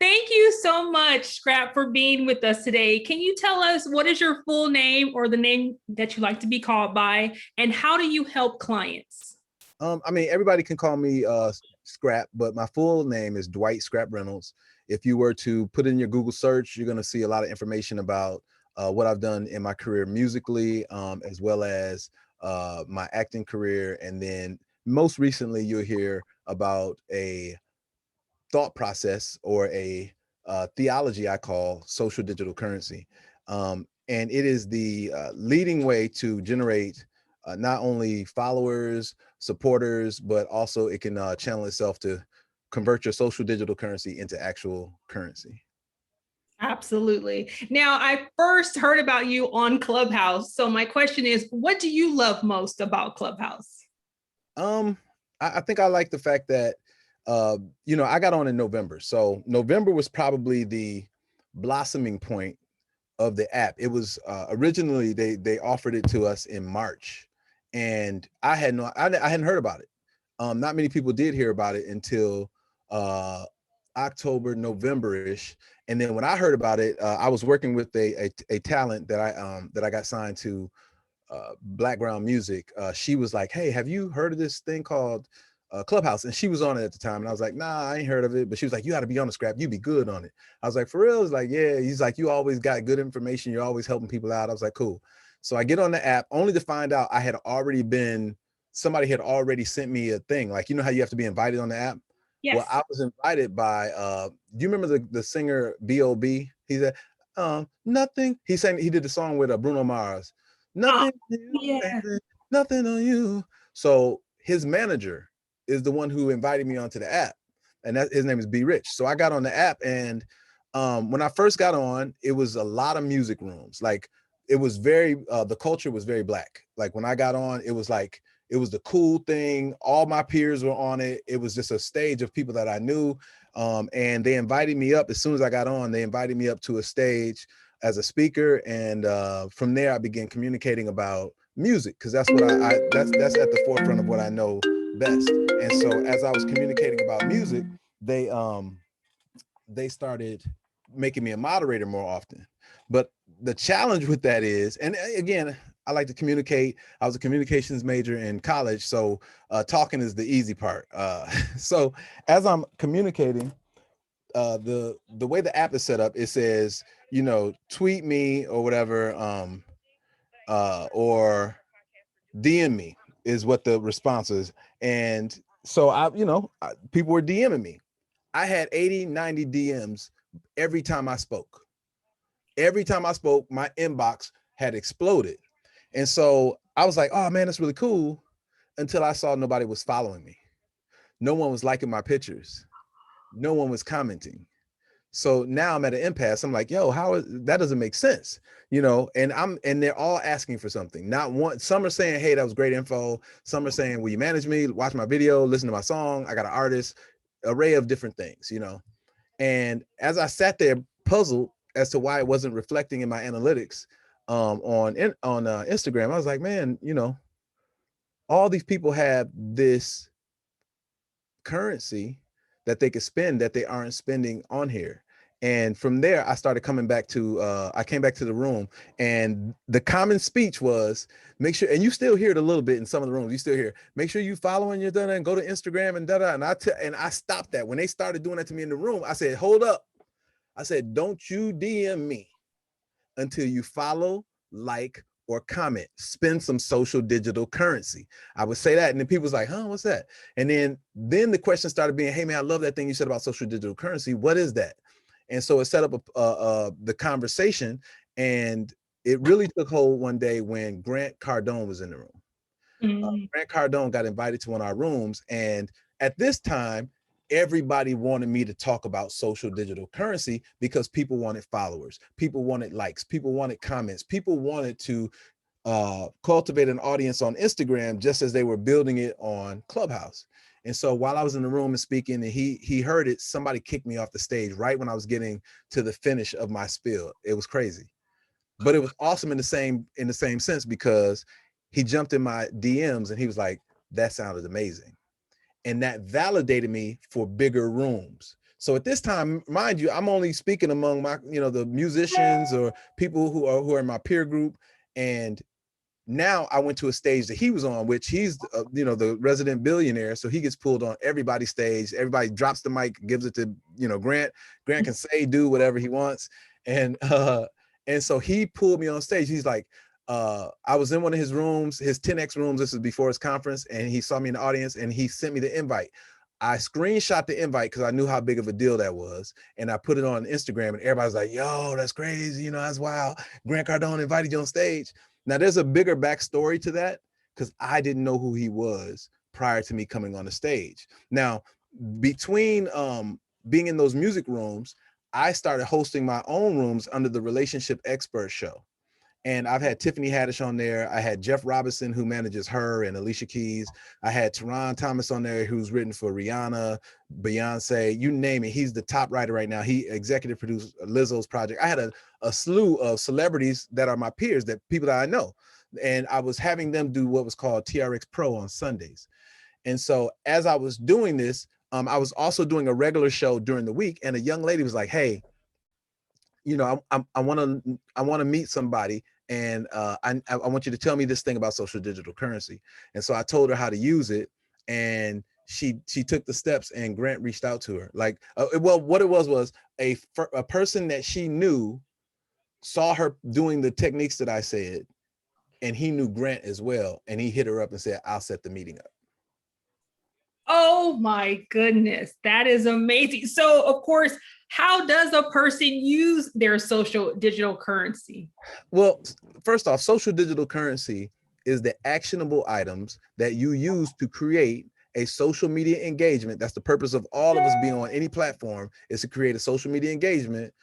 Thank you so much, Skrapp, for being with us today. Can you tell us what is your full name or the name that you like to be called by, and how do you help clients? I mean, everybody can call me Skrapp, but my full name is Dwight Skrapp Reynolds. If you were to put in your Google search, you're going to see a lot of information about what I've done in my career musically, as well as my acting career. And then most recently, you'll hear about a thought process or a theology I call social digital currency. And it is the leading way to generate not only followers, supporters, but also it can channel itself to convert your social digital currency into actual currency. Absolutely. Now, I first heard about you on Clubhouse. So my question is, what do you love most about Clubhouse? I think I like the fact that I got on in November. So November was probably the blossoming point of the app. It was originally they offered it to us in March, and I hadn't heard about it. Not many people did hear about it until October, November-ish. And then when I heard about it, I was working with a talent that I got signed to Blackground Music. She was like, "Hey, have you heard of this thing called Clubhouse?" And she was on it at the time, and I was like, "Nah, I ain't heard of it." But she was like, "You got to be on the Skrapp. You be good on it." I was like, "For real?" He's like, "Yeah." He's like, "You always got good information. You're always helping people out." I was like, "Cool." So I get on the app only to find out somebody had already sent me a thing. Like, you know how you have to be invited on the app? Yes. Well, I was invited by, do you remember the singer B.O.B.? He said, nothing. He did the song with Bruno Mars. Nothing, nothing on you. So his manager is the one who invited me onto the app, and his name is B Rich. So I got on the app, and when I first got on, it was a lot of music rooms. Like, it was the culture was very Black. Like, when I got on, it was like, it was the cool thing. All my peers were on it. It was just a stage of people that I knew. And they invited me up as soon as I got on. They invited me up to a stage as a speaker. And from there, I began communicating about music, because that's what that's at the forefront of what I know best. And so as I was communicating about music, they started making me a moderator more often. But the challenge with that is, and again, I like to communicate. I was a communications major in college, so talking is the easy part. So as I'm communicating, the way the app is set up, it says, tweet me or whatever, or DM me is what the response is. And so people were DMing me. I had 80, 90 DMs every time I spoke. Every time I spoke, my inbox had exploded. And so I was like, oh man, that's really cool, until I saw nobody was following me. No one was liking my pictures. No one was commenting. So now I'm at an impasse. I'm like, yo, that doesn't make sense, and they're all asking for something. Not one. Some are saying, hey, that was great info. Some are saying, will you manage me? Watch my video, listen to my song. I got an artist, array of different things, And as I sat there puzzled as to why it wasn't reflecting in my analytics on Instagram, I was like, man, all these people have this currency that they could spend that they aren't spending on here. And from there, I started coming back to, I came back to the room, and the common speech was, make sure, and you still hear it a little bit in some of the rooms, you still hear, make sure you following your data and go to Instagram and da-da. And I stopped that. When they started doing that to me in the room, I said, hold up. I said, don't you DM me until you follow, like, or comment. Spend some social digital currency. I would say that, and then people was like, huh, what's that? And then the question started being, hey man, I love that thing you said about social digital currency. What is that? And so it set up the conversation, and it really took hold one day when Grant Cardone was in the room. Grant Cardone got invited to one of our rooms, and at this time, everybody wanted me to talk about social digital currency because people wanted followers, people wanted likes, people wanted comments, people wanted to cultivate an audience on Instagram just as they were building it on Clubhouse. And so while I was in the room and speaking, and he heard it, somebody kicked me off the stage right when I was getting to the finish of my spiel. It was crazy, but it was awesome in the same sense, because he jumped in my DMs and he was like, that sounded amazing. And that validated me for bigger rooms. So at this time, mind you, I'm only speaking among my, the musicians or people who are in my peer group. And now I went to a stage that he was on, which he's, the resident billionaire. So he gets pulled on everybody's stage. Everybody drops the mic, gives it to, Grant. Grant can say, do whatever he wants. And so he pulled me on stage. He's like, I was in one of his rooms, his 10X rooms. This is before his conference. And he saw me in the audience and he sent me the invite. I screenshot the invite because I knew how big of a deal that was. And I put it on Instagram and everybody's like, yo, that's crazy. That's wild. Grant Cardone invited you on stage. Now there's a bigger backstory to that because I didn't know who he was prior to me coming on the stage. Now, between being in those music rooms, I started hosting my own rooms under the Relationship Expert Show. And I've had Tiffany Haddish on there. I had Jeff Robinson, who manages her, and Alicia Keys. I had Teron Thomas on there, who's written for Rihanna, Beyonce, you name it. He's the top writer right now. He executive produced Lizzo's project. I had a slew of celebrities that are my peers, that people that I know. And I was having them do what was called TRX Pro on Sundays. And so as I was doing this, I was also doing a regular show during the week. And a young lady was like, hey, I want to meet somebody, and I want you to tell me this thing about social digital currency. And so I told her how to use it, and she took the steps, and Grant reached out to her. Like, what it was a person that she knew saw her doing the techniques that I said, and he knew Grant as well, and he hit her up and said, I'll set the meeting up. Oh my goodness, that is amazing. So of course, how does a person use their social digital currency? Well, first off, social digital currency is the actionable items that you use to create a social media engagement. That's the purpose of all of us being on any platform, is to create a social media engagement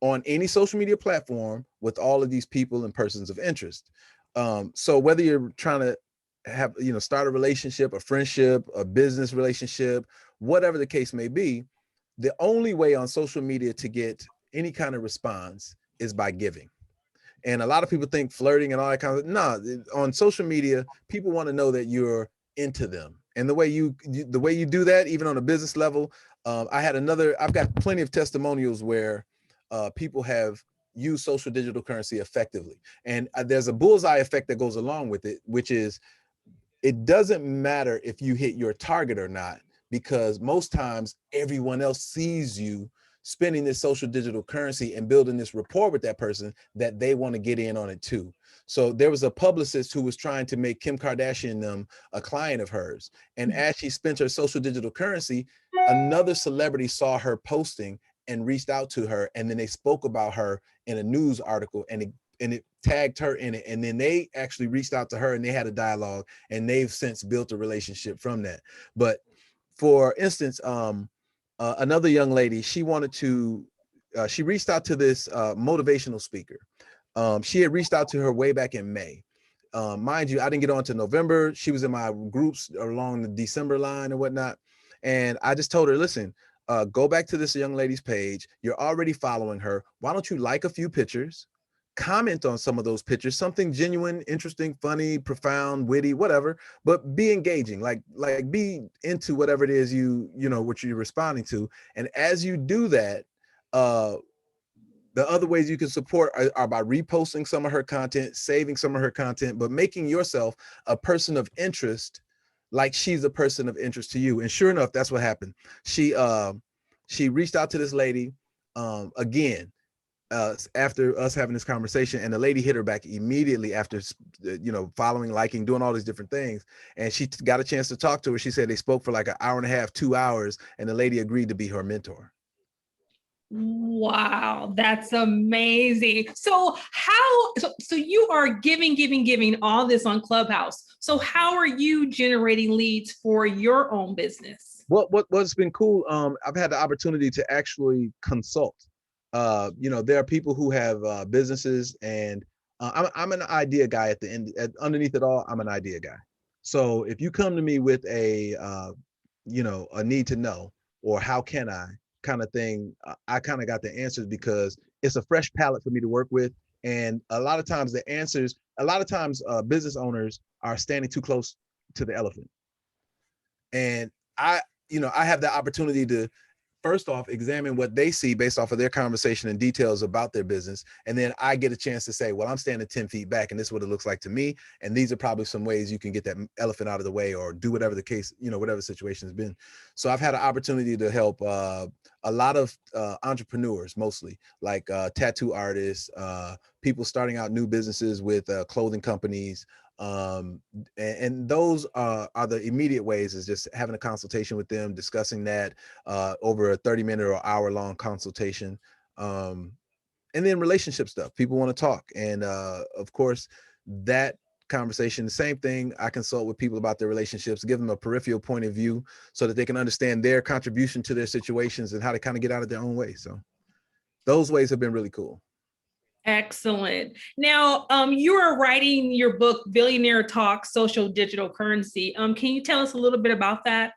on any social media platform with all of these people and persons of interest. So whether you're trying to have, start a relationship, a friendship, a business relationship, whatever the case may be, the only way on social media to get any kind of response is by giving. And a lot of people think flirting and all that kind of, on social media, people want to know that you're into them. And the way you do that, even on a business level, I've got plenty of testimonials where people have used social digital currency effectively. And there's a bullseye effect that goes along with it, which is, it doesn't matter if you hit your target or not, because most times everyone else sees you spending this social digital currency and building this rapport with that person that they want to get in on it too. So there was a publicist who was trying to make Kim Kardashian a client of hers. And as she spent her social digital currency, another celebrity saw her posting and reached out to her. And then they spoke about her in a news article, and it tagged her in it. And then they actually reached out to her and they had a dialogue, and they've since built a relationship from that. But for instance, another young lady, she reached out to this motivational speaker. She had reached out to her way back in May. Mind you, I didn't get on to November. She was in my groups along the December line and whatnot. And I just told her, listen, go back to this young lady's page. You're already following her. Why don't you like a few pictures? Comment on some of those pictures, something genuine, interesting, funny, profound, witty, whatever, but be engaging, like be into whatever it is what you're responding to. And as you do that, the other ways you can support are by reposting some of her content, saving some of her content, but making yourself a person of interest, like she's a person of interest to you. And sure enough, that's what happened. She reached out to this lady again, after us having this conversation, and the lady hit her back immediately after, following, liking, doing all these different things. And she got a chance to talk to her. She said they spoke for like an hour and a half, 2 hours, and the lady agreed to be her mentor. Wow, that's amazing. So so you are giving all this on Clubhouse. So how are you generating leads for your own business? What's been cool, I've had the opportunity to actually consult. There are people who have businesses, and I'm an idea guy at the end. Underneath it all, I'm an idea guy. So if you come to me with a need to know, or how can I kind of thing, I kind of got the answers, because it's a fresh palette for me to work with. And a lot of times business owners are standing too close to the elephant. And I have the opportunity to first off, examine what they see based off of their conversation and details about their business. And then I get a chance to say, well, I'm standing 10 feet back and this is what it looks like to me. And these are probably some ways you can get that elephant out of the way or do whatever the case, whatever the situation has been. So I've had an opportunity to help a lot of entrepreneurs, mostly like tattoo artists, people starting out new businesses with clothing companies. And those are the immediate ways, is just having a consultation with them, discussing that over a 30-minute or hour-long consultation. And then relationship stuff. People want to talk. And of course, that conversation, the same thing, I consult with people about their relationships, give them a peripheral point of view so that they can understand their contribution to their situations and how to kind of get out of their own way. So those ways have been really cool. Excellent. Now, you are writing your book, Billionaire Talk, Social Digital Currency. Can you tell us a little bit about that?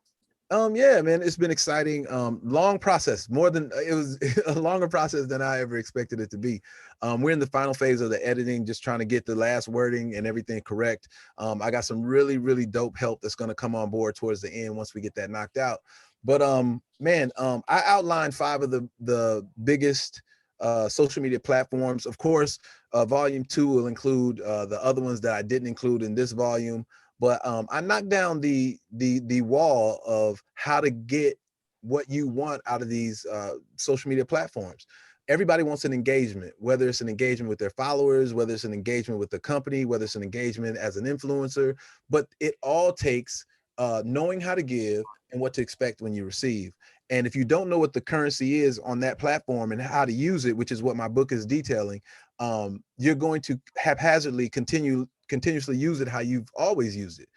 Yeah, man, it's been exciting. Long process, it was a longer process than I ever expected it to be. We're in the final phase of the editing, just trying to get the last wording and everything correct. I got some really, really dope help that's going to come on board towards the end once we get that knocked out. But man, I outlined 5 of the biggest social media platforms. Of course, volume 2 will include the other ones that I didn't include in this volume. But I knocked down the wall of how to get what you want out of these social media platforms. Everybody wants an engagement, whether it's an engagement with their followers, whether it's an engagement with the company, whether it's an engagement as an influencer. But it all takes knowing how to give and what to expect when you receive. And if you don't know what the currency is on that platform and how to use it, which is what my book is detailing, you're going to haphazardly continuously use it how you've always used it,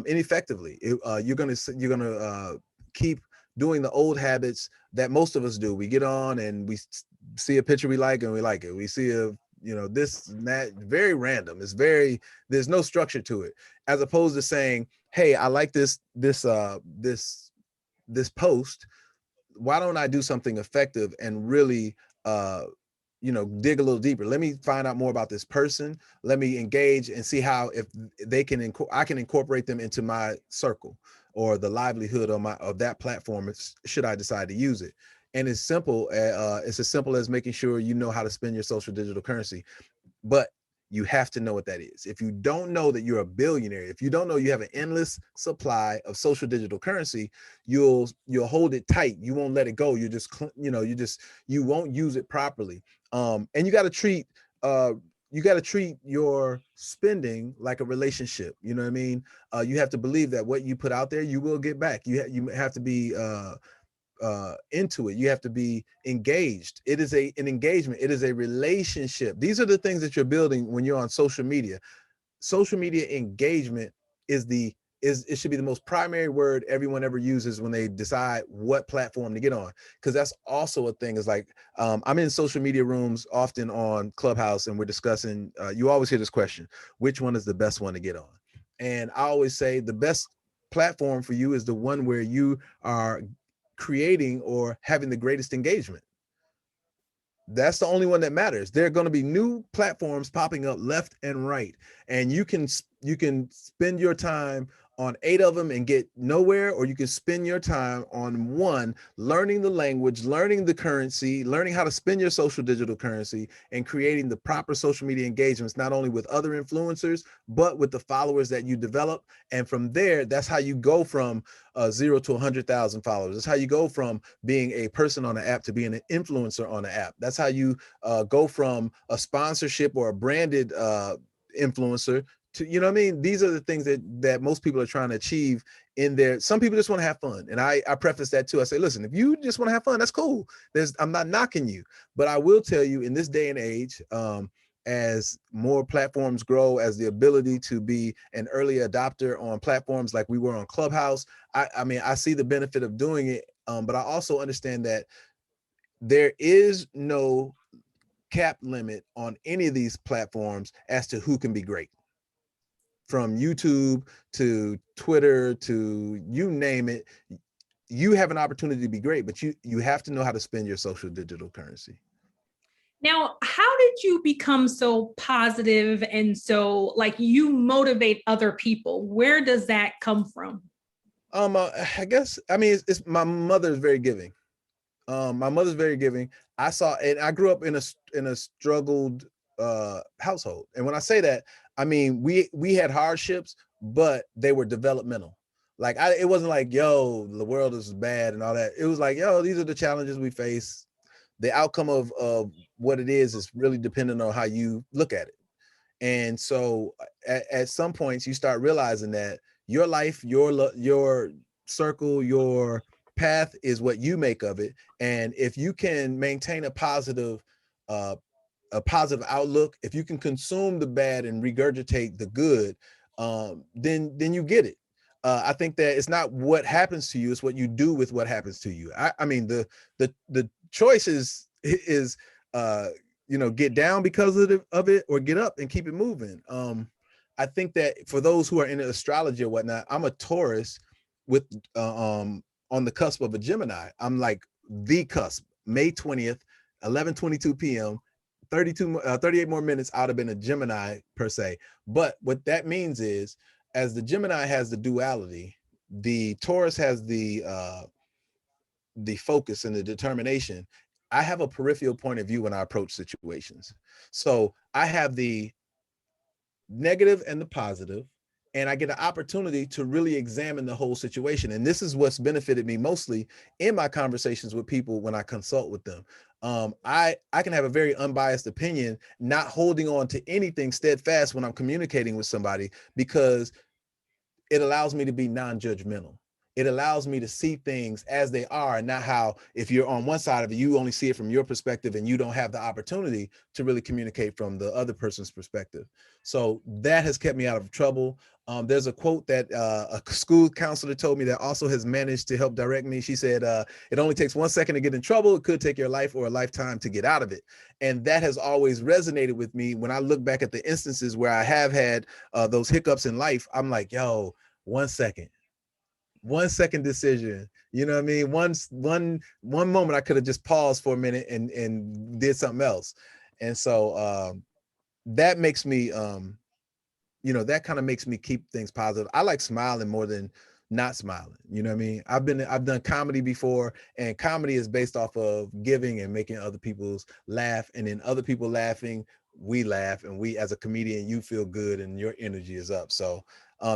ineffectively. You're gonna keep doing the old habits that most of us do. We get on and we see a picture we like and we like it. We see this and that, very random. There's no structure to it, as opposed to saying, hey, I like this post. Why don't I do something effective and really dig a little deeper? Let me find out more about this person. Let me engage and see how, if they can, I can incorporate them into my circle or the livelihood of that platform, should I decide to use it. And it's simple. It's as simple as making sure you know how to spend your social digital currency. But you have to know what that is. If you don't know that you're a billionaire, if you don't know you have an endless supply of social digital currency, you'll hold it tight. You won't let it go. You won't use it properly. And you got to treat your spending like a relationship. You know what I mean? You have to believe that what you put out there, you will get back. You have to be into it. You have to be engaged. It is an engagement. It is a relationship. These are the things that you're building when you're on social media. Social media engagement it should be the most primary word everyone ever uses when they decide what platform to get on. Because that's also a thing, is like, I'm in social media rooms often on Clubhouse and we're discussing, you always hear this question, which one is the best one to get on? And I always say the best platform for you is the one where you are creating or having the greatest engagement. That's the only one that matters. There are going to be new platforms popping up left and right, and you can spend your time on 8 of them and get nowhere, or you can spend your time on one, learning the language, learning the currency, learning how to spend your social digital currency, and creating the proper social media engagements, not only with other influencers, but with the followers that you develop. And from there, that's how you go from 0 to 100,000 followers. That's how you go from being a person on the app to being an influencer on the app. That's how you go from a sponsorship or a branded influencer to, you know what I mean? These are the things that most people are trying to achieve in there. Some people just want to have fun. And I preface that too. I say, listen, if you just want to have fun, that's cool. I'm not knocking you, but I will tell you, in this day and age, as more platforms grow, as the ability to be an early adopter on platforms like we were on Clubhouse, I mean, I see the benefit of doing it. But I also understand that there is no cap limit on any of these platforms as to who can be great. From YouTube to Twitter to you name it, you have an opportunity to be great, but you have to know how to spend your social digital currency. Now, how did you become so positive and so like you motivate other people? Where does that come from? I guess, I mean, it's my mother is very giving. My mother's very giving. And I grew up in a struggled household. And when I say that, I mean we had hardships, but they were developmental. Like it wasn't like, yo, the world is bad and all that. It was like, yo, these are the challenges we face. The outcome of what it is really dependent on how you look at it. And so at some points you start realizing that your life, your circle, your path is what you make of it. And if you can maintain uh, a positive outlook, if you can consume the bad and regurgitate the good, then you get it. I think that it's not what happens to you; it's what you do with what happens to you. I mean, the choice is get down because of it, or get up and keep it moving. I think that for those who are into astrology or whatnot, I'm a Taurus with on the cusp of a Gemini. I'm like the cusp. May 20th, 11:22 p.m. 38 more minutes out have been a Gemini per se. But what that means is, as the Gemini has the duality, the Taurus has the focus and the determination. I have a peripheral point of view when I approach situations. So I have the negative and the positive, and I get an opportunity to really examine the whole situation. And this is what's benefited me mostly in my conversations with people when I consult with them. I can have a very unbiased opinion, not holding on to anything steadfast when I'm communicating with somebody, because it allows me to be non-judgmental. It allows me to see things as they are, and not how, if you're on one side of it, you only see it from your perspective and you don't have the opportunity to really communicate from the other person's perspective. So that has kept me out of trouble. There's a quote that a school counselor told me that also has managed to help direct me. She said, it only takes 1 second to get in trouble. It could take your life or a lifetime to get out of it. And that has always resonated with me. When I look back at the instances where I have had those hiccups in life, I'm like, yo, 1 second, 1 second decision. You know what I mean? One moment I could have just paused for a minute and did something else. And so that makes me that kind of makes me keep things positive. I like smiling more than not smiling. You know what I mean? I've done comedy before, and comedy is based off of giving and making other people's laugh, and then other people laughing, we laugh, and we, as a comedian, you feel good and your energy is up. So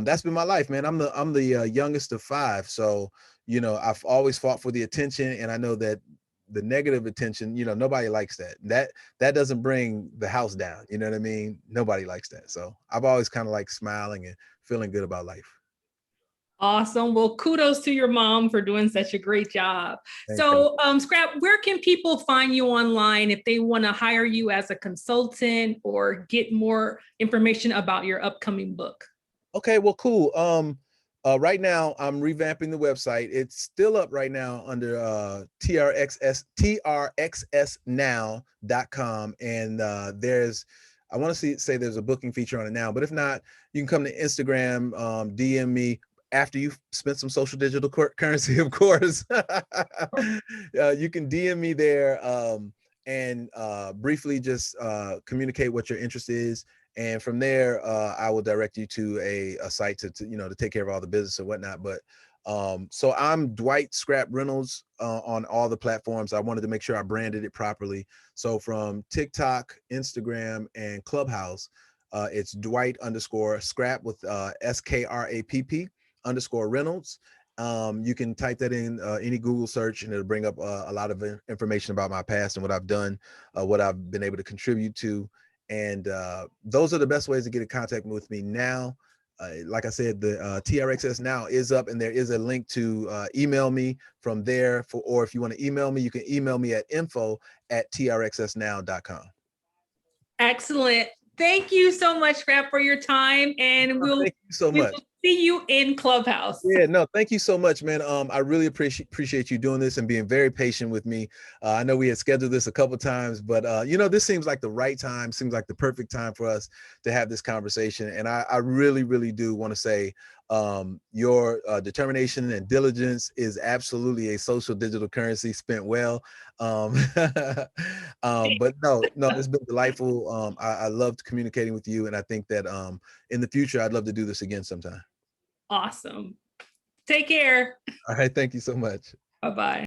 that's been my life, man. I'm the youngest of 5, so I've always fought for the attention, and I know that the negative attention, nobody likes that. That doesn't bring the house down. You know what I mean? Nobody likes that. So I've always kind of like smiling and feeling good about life. Awesome. Well, kudos to your mom for doing such a great job. Thank So, Skrapp, where can people find you online if they want to hire you as a consultant or get more information about your upcoming book? Okay, well, cool. Right now I'm revamping the website. It's still up right now under trxsnow.com, and I want to say there's a booking feature on it now, but if not, you can come to Instagram, DM me after you've spent some social digital currency, of course. You can DM me there, and briefly just communicate what your interest is. And from there, I will direct you to a site to take care of all the business and whatnot. But so I'm Dwight Skrapp Reynolds on all the platforms. I wanted to make sure I branded it properly. So from TikTok, Instagram, and Clubhouse, it's Dwight _Skrapp with SKRAPP _ Reynolds. You can type that in any Google search, and it'll bring up a lot of information about my past and what I've done, what I've been able to contribute to. And those are the best ways to get in contact with me now. Like I said, the TRXS Now is up, and there is a link to email me from there. Or if you want to email me, you can email me at info@trxsnow.com. Excellent. Thank you so much, Skrapp, for your time. And Thank you so much. Will see you in Clubhouse. Yeah, no, thank you so much, man. I really appreciate you doing this and being very patient with me. I know we had scheduled this a couple times, but this seems like the right time, seems like the perfect time for us to have this conversation. And I really, really do want to say your determination and diligence is absolutely a social digital currency spent well. But no, it's been delightful. I loved communicating with you, and I think that in the future, I'd love to do this again sometime. Awesome. Take care. All right. Thank you so much. Bye-bye.